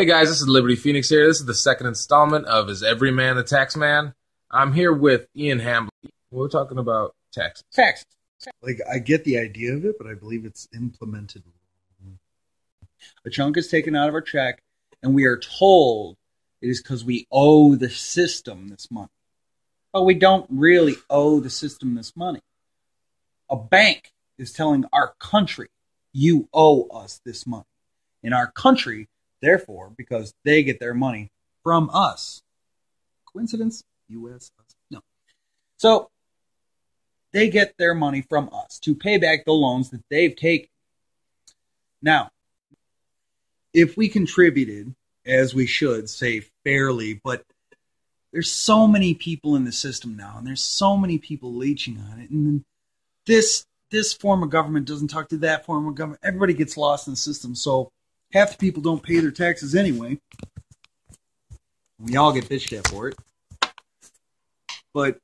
Hey guys, this is Liberty Phoenix here. This is the second installment of Is Everyman the Taxman? I'm here with Ian Hamblin. We're talking about taxes. Taxes. Like, I get the idea of it, but I believe it's implemented wrong. A chunk is taken out of our check, and we are told it is because we owe the system this money. But we don't really owe the system this money. A bank is telling our country, you owe us this money. In our country, therefore, because they get their money from us. Coincidence? U.S. us? No. So, they get their money from us to pay back the loans that they've taken. Now, if we contributed, as we should, say fairly, but there's so many people in the system now, and there's so many people leeching on it, and this form of government doesn't talk to that form of government. Everybody gets lost in the system, so half the people don't pay their taxes anyway. We all get bitched at for it. But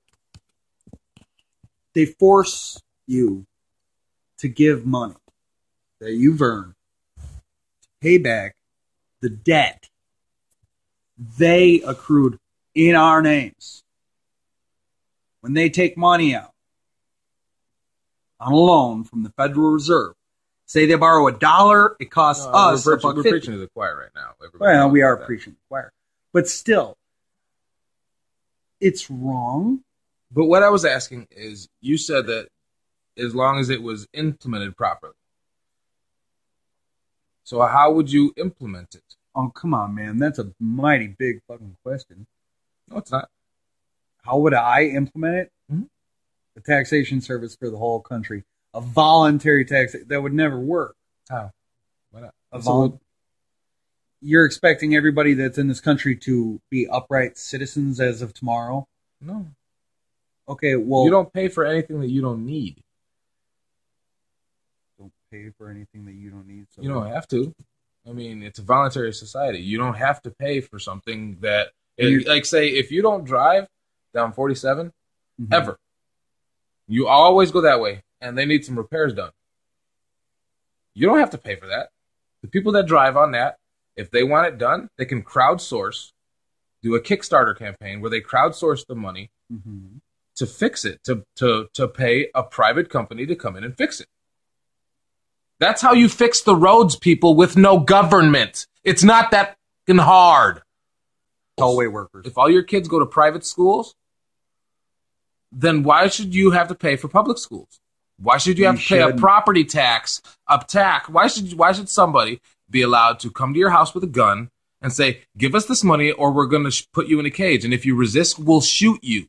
they force you to give money that you've earned to pay back the debt they accrued in our names. When they take money out on a loan from the Federal Reserve, say they borrow $1, it costs us We're $1.50. preaching to the choir right now. Well, we are preaching to the choir. But still, it's wrong. But what I was asking is, you said that as long as it was implemented properly. So how would you implement it? Oh, come on, man. That's a mighty big fucking question. No, it's not. How would I implement it? Mm-hmm. A taxation service for the whole country. A voluntary tax. That would never work. How? Why not? You're expecting everybody that's in this country to be upright citizens as of tomorrow? No. Okay, well... You don't pay for anything that you don't need. Don't pay for anything that you don't need. So you don't have to. I mean, it's a voluntary society. You don't have to pay for something that... like, say, if you don't drive down 47, ever, you always go that way, and they need some repairs done. You don't have to pay for that. The people that drive on that, if they want it done, they can crowdsource, do a Kickstarter campaign where they crowdsource the money to fix it, to pay a private company to come in and fix it. That's how you fix the roads, people, with no government. It's not that fucking hard. Tollway workers. If all your kids go to private schools, then why should you have to pay for public schools? Why should you have to pay a property tax, Why should somebody be allowed to come to your house with a gun and say, give us this money or we're going to put you in a cage, and if you resist, we'll shoot you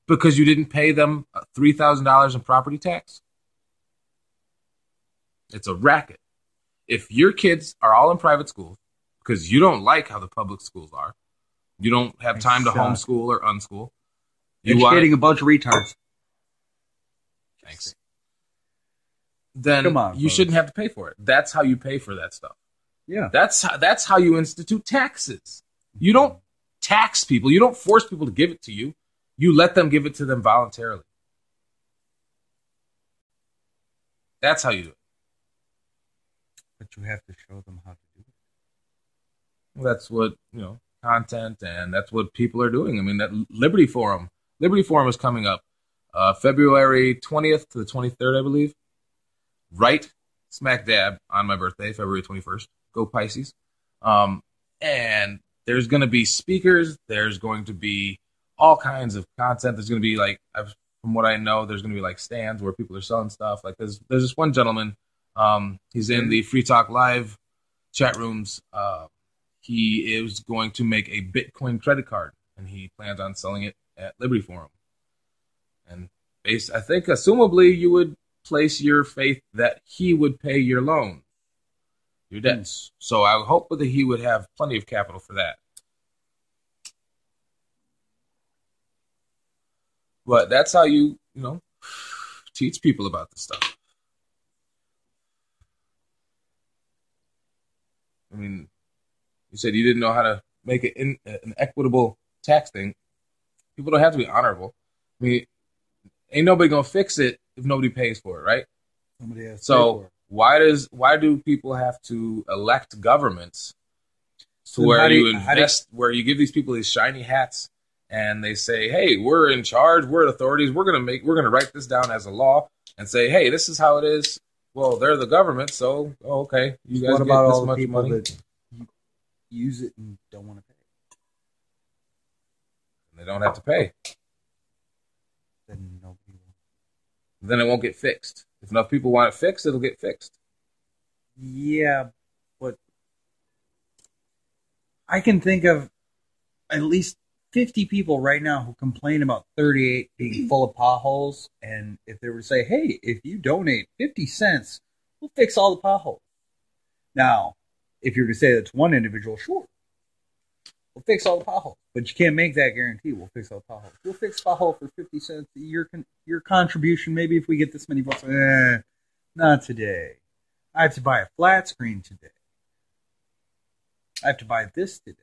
because you didn't pay them $3,000 in property tax? It's a racket. If your kids are all in private schools because you don't like how the public schools are, you don't have time to homeschool or unschool. Educating a bunch of retards. Thanks. Then you shouldn't have to pay for it. That's how you pay for that stuff. Yeah. That's how you institute taxes. You don't tax people. You don't force people to give it to you. You let them give it to them voluntarily. That's how you do it. But you have to show them how to do it. Well, that's what, content, and that's what people are doing. I mean, that Liberty Forum is coming up February 20th to the 23rd, I believe. Right smack dab on my birthday, February 21st. Go Pisces. And there's going to be speakers. There's going to be all kinds of content. There's going to be, from what I know, there's going to be like stands where people are selling stuff. Like there's this one gentleman. He's in the Free Talk Live chat rooms. He is going to make a Bitcoin credit card, and he plans on selling it at Liberty Forum. And I think, assumably, you would place your faith that he would pay your loan, your debts. So I hope that he would have plenty of capital for that. But that's how you teach people about this stuff. I mean, you said you didn't know how to make it an equitable tax thing. People don't have to be honorable. I mean, ain't nobody gonna fix it if nobody pays for it, right? Somebody has to so pay for it. why do people have to elect governments to where you invest, where you give these people these shiny hats, and they say, "Hey, we're in charge. We're authorities. We're gonna write this down as a law and say, hey, this is how it is." Well, they're the government, so okay, you guys what get about this all the much people money. that use it and don't want to pay? They don't have to pay. Then nobody will. Then it won't get fixed. If enough people want it fixed, it'll get fixed. Yeah, but I can think of at least 50 people right now who complain about 38 being full of potholes, and if they were to say, hey, if you donate 50 cents, we'll fix all the potholes. Now, if you're to say that's one individual, sure, we'll fix all the potholes, but you can't make that guarantee. We'll fix all the potholes. We'll fix a pothole for 50 cents. Your contribution, maybe if we get this many votes, not today. I have to buy a flat screen today. I have to buy this today.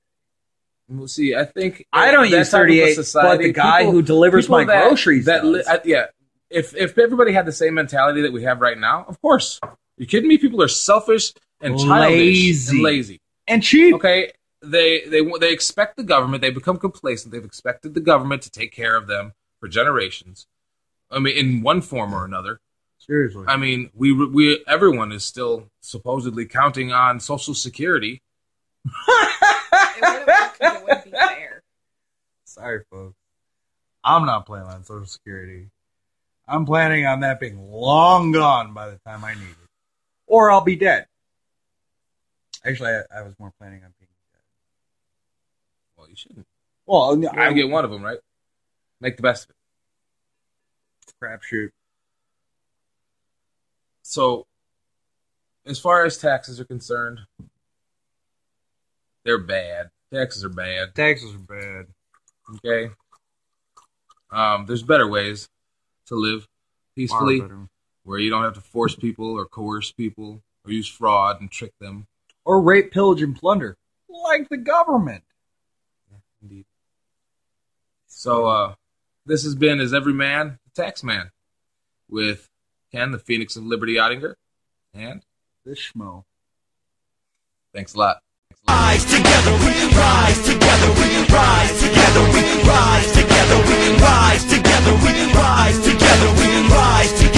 We'll see. I think I don't use 38, but the guy who delivers my groceries does. Yeah. If everybody had the same mentality that we have right now, of course. You kidding me? People are selfish and childish and lazy and cheap. Okay, they expect the government. They become complacent. They've expected the government to take care of them for generations. I mean, in one form or another. Seriously. I mean, everyone is still supposedly counting on Social Security. It wouldn't be fair. Sorry, folks. I'm not planning on Social Security. I'm planning on that being long gone by the time I need it. Or I'll be dead. Actually, I was more planning on being dead. Well, you shouldn't. Well, I get one of them, right? Make the best of it. Crapshoot. So, as far as taxes are concerned, they're bad. Taxes are bad. Taxes are bad. Okay. There's better ways to live peacefully, where you don't have to force people or coerce people or use fraud and trick them. Or rape, pillage, and plunder. Like the government. Yeah, indeed. So, this has been Is Every Man the Tax Man? With Ken, the Phoenix of Liberty Ottinger, and this schmo. Thanks a lot. Rise together, we rise together, we rise together, we rise together, we rise together, we rise together, we rise together.